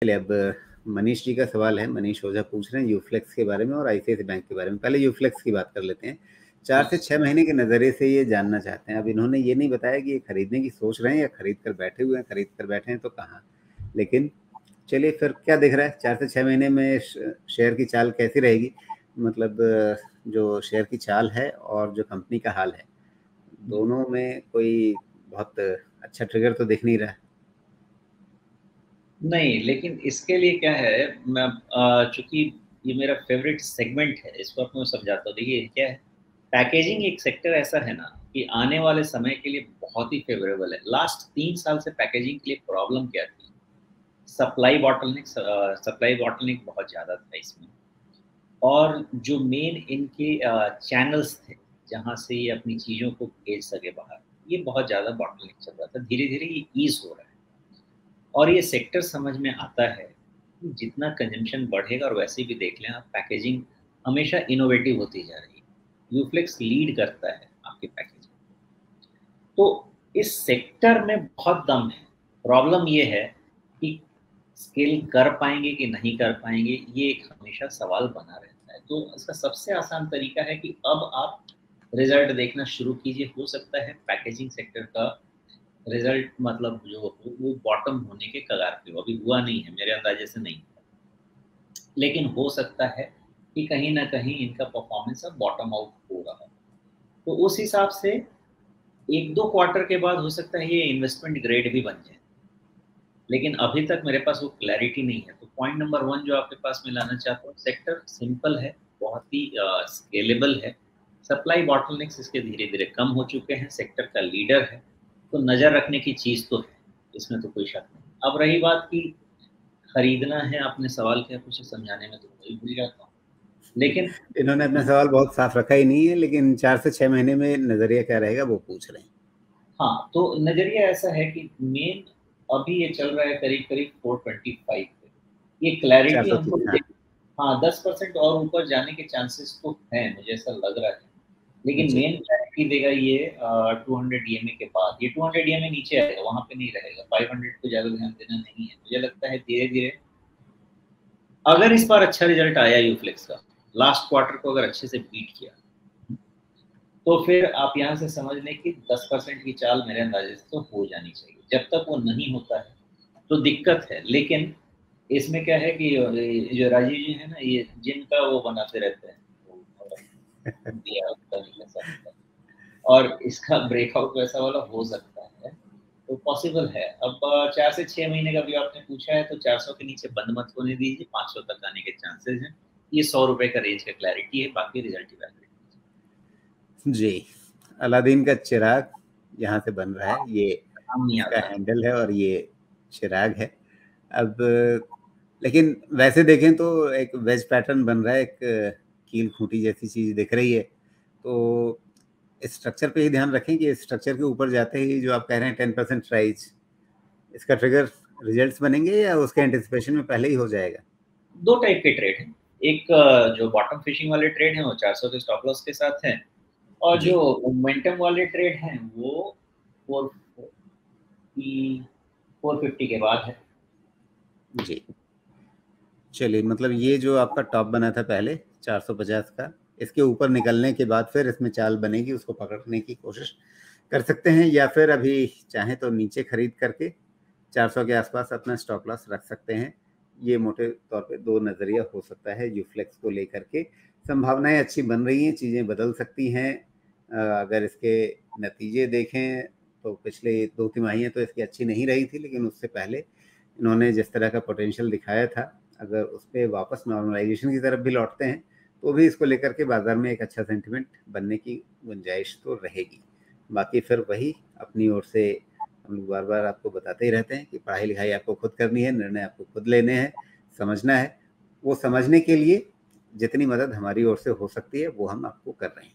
चलिए अब मनीष जी का सवाल है। मनीष ओझा पूछ रहे हैं यूफ्लेक्स के बारे में और आईसीआईसी बैंक के बारे में। पहले यूफ्लेक्स की बात कर लेते हैं। 4 से 6 महीने के नज़रिए से ये जानना चाहते हैं। अब इन्होंने ये नहीं बताया कि ये खरीदने की सोच रहे हैं या खरीद कर बैठे हुए हैं। खरीद कर बैठे हैं तो कहाँ, लेकिन चलिए फिर क्या दिख रहा है 4 से 6 महीने में शेयर की चाल कैसी रहेगी, मतलब जो शेयर की चाल है और जो कंपनी का हाल है, दोनों में कोई बहुत अच्छा ट्रिगर तो दिख नहीं रहा है। नहीं, लेकिन इसके लिए क्या है, मैं चूंकि ये मेरा फेवरेट सेगमेंट है, इसको आपको मैं समझाता हूँ। देखिए क्या है, पैकेजिंग एक सेक्टर ऐसा है ना कि आने वाले समय के लिए बहुत ही फेवरेबल है। लास्ट 3 साल से पैकेजिंग के लिए प्रॉब्लम क्या थी? सप्लाई बॉटलनेक बहुत ज़्यादा था इसमें। और जो मेन इनके चैनल्स थे, जहाँ से ये अपनी चीज़ों को भेज सके बाहर, ये बहुत ज़्यादा बॉटलनेक चल रहा था। धीरे धीरे ये ईज हो रहा है और ये सेक्टर समझ में आता है कि जितना कंजम्पशन बढ़ेगा, और वैसे भी देख लें आप, पैकेजिंग हमेशा इनोवेटिव होती जा रही है। यूफ्लेक्स लीड करता है आपके पैकेजिंग। तो इस सेक्टर में बहुत दम है। प्रॉब्लम ये है कि स्केल कर पाएंगे कि नहीं कर पाएंगे, ये एक हमेशा सवाल बना रहता है। तो इसका सबसे आसान तरीका है कि अब आप रिजल्ट देखना शुरू कीजिए। हो सकता है पैकेजिंग सेक्टर का रिजल्ट मतलब जो हो वो बॉटम होने के कगार पे हो। अभी हुआ नहीं है, मेरे अंदाजे से नहीं, लेकिन हो सकता है कि कहीं ना कहीं इनका परफॉर्मेंस अब बॉटम आउट हो रहा है। तो उस हिसाब से 1-2 क्वार्टर के बाद हो सकता है ये इन्वेस्टमेंट ग्रेड भी बन जाए, लेकिन अभी तक मेरे पास वो क्लैरिटी नहीं है। तो पॉइंट नंबर 1 जो आपके पास मैं लाना चाहता हूँ, सेक्टर सिंपल है, बहुत ही स्केलेबल है। सप्लाई बॉटलनेक्स इसके धीरे धीरे कम हो चुके हैं, सेक्टर का लीडर है, तो नज़र रखने की चीज़ तो है, इसमें तो कोई शक नहीं। अब रही बात कि खरीदना है, आपने सवाल किया, कुछ समझाने में तो वही भूल जाता हूँ, लेकिन इन्होंने अपना सवाल बहुत साफ रखा ही नहीं है, लेकिन 4 से 6 महीने में नज़रिया क्या रहेगा वो पूछ रहे हैं। हाँ, तो नज़रिया ऐसा है कि मेन अभी ये चल रहा है करीब करीब 425 पे। ये क्लैरिटी हमको 430, हाँ। हाँ, 10% और ऊपर जाने के चांसेस तो हैं, मुझे ऐसा लग रहा है। लेकिन जी। मेन क्लैरिटी देगा ये 200 ईएमए के बाद। ये 200 ईएमए नीचे आएगा, वहाँ पे नहीं रहेगा। 500 को ज़्यादा ध्यान देना नहीं है। मुझे लगता है धीरे-धीरे, अगर इस बार अच्छा रिजल्ट आया यूफ्लेक्स का, लास्ट क्वार्टर को अगर अच्छे से बीट किया, तो फिर आप यहाँ से समझ लें कि 10% की चाल मेरे अंदाजे से तो हो जानी चाहिए। जब तक वो नहीं होता है, तो दिक्कत है। लेकिन इसमें क्या है कि जो राजीव जी है ना, ये जिनका वो बनाते रहते हैं, वो दिया होता नहीं ऐसा होता है। और इसका ब्रेकआउट वैसा वाला हो सकता है, तो पॉसिबल है। अब 4 से 6 महीने का भी आपने पूछा है, तो 400 के नीचे बंद मत होने दीजिए, 500 तक आने के चांसेस हैं। ये 100 रुपए का रेंज का क्लैरिटी है, बाकी रिजल्ट इवैल्यूएट। जी। अलादीन का चिराग यहाँ से बन रहा है, ये नाम नहीं इसका आता। हैंडल है और ये चिराग है। अब लेकिन वैसे देखें तो एक वेज पैटर्न बन रहा है, एक कील खूंटी जैसी चीज़ दिख रही है। तो स्ट्रक्चर पे ही ध्यान रखें कि स्ट्रक्चर के ऊपर जाते ही जो आप कह रहे हैं 10% राइज, इसका ट्रिगर रिजल्ट्स बनेंगे या उसके एंटिसिपेशन में पहले ही हो जाएगा? 2 टाइप के ट्रेड हैं। एक जो बॉटम फिशिंग वाले ट्रेड हैं, वो 400 के स्टॉप लॉस के साथ हैं, और जी। जो मोमेंटम वाले ट्रेड हैं, वो 450 के बाद है। जी। चलिए, मतलब ये जो आपका टॉप बना था पहले 450 का, इसके ऊपर निकलने के बाद फिर इसमें चाल बनेगी, उसको पकड़ने की कोशिश कर सकते हैं, या फिर अभी चाहें तो नीचे खरीद करके 400 के आसपास अपना स्टॉप लॉस रख सकते हैं। ये मोटे तौर पे दो नज़रिया हो सकता है यूफ्लेक्स को लेकर के। संभावनाएं अच्छी बन रही हैं, चीज़ें बदल सकती हैं। अगर इसके नतीजे देखें तो पिछले 2 तिमाहियाँ तो इसकी अच्छी नहीं रही थी, लेकिन उससे पहले इन्होंने जिस तरह का पोटेंशियल दिखाया था, अगर उस पे वापस नॉर्मलाइजेशन की तरफ भी लौटते हैं तो भी इसको लेकर के बाजार में एक अच्छा सेंटिमेंट बनने की गुंजाइश तो रहेगी। बाकी फिर वही अपनी ओर से हम लोग बार बार आपको बताते ही रहते हैं कि पढ़ाई लिखाई आपको खुद करनी है, निर्णय आपको खुद लेने हैं, समझना है। वो समझने के लिए जितनी मदद हमारी ओर से हो सकती है वो हम आपको कर रहे हैं।